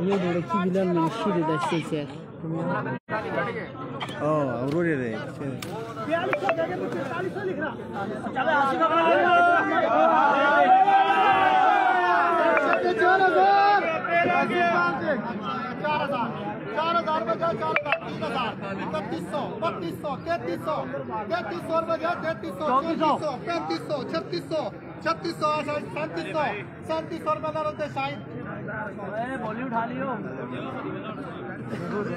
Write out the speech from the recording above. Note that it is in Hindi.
यो ढोलकी बिलाल में शीरे दस्ते से अवरोड है 4200 लिख रहा चलो 4000 बजा 4000 3100 3200 3300 बजा 3300 3400 3500 3600 3700 रुपये होते शायद बोली उठा लियो रोज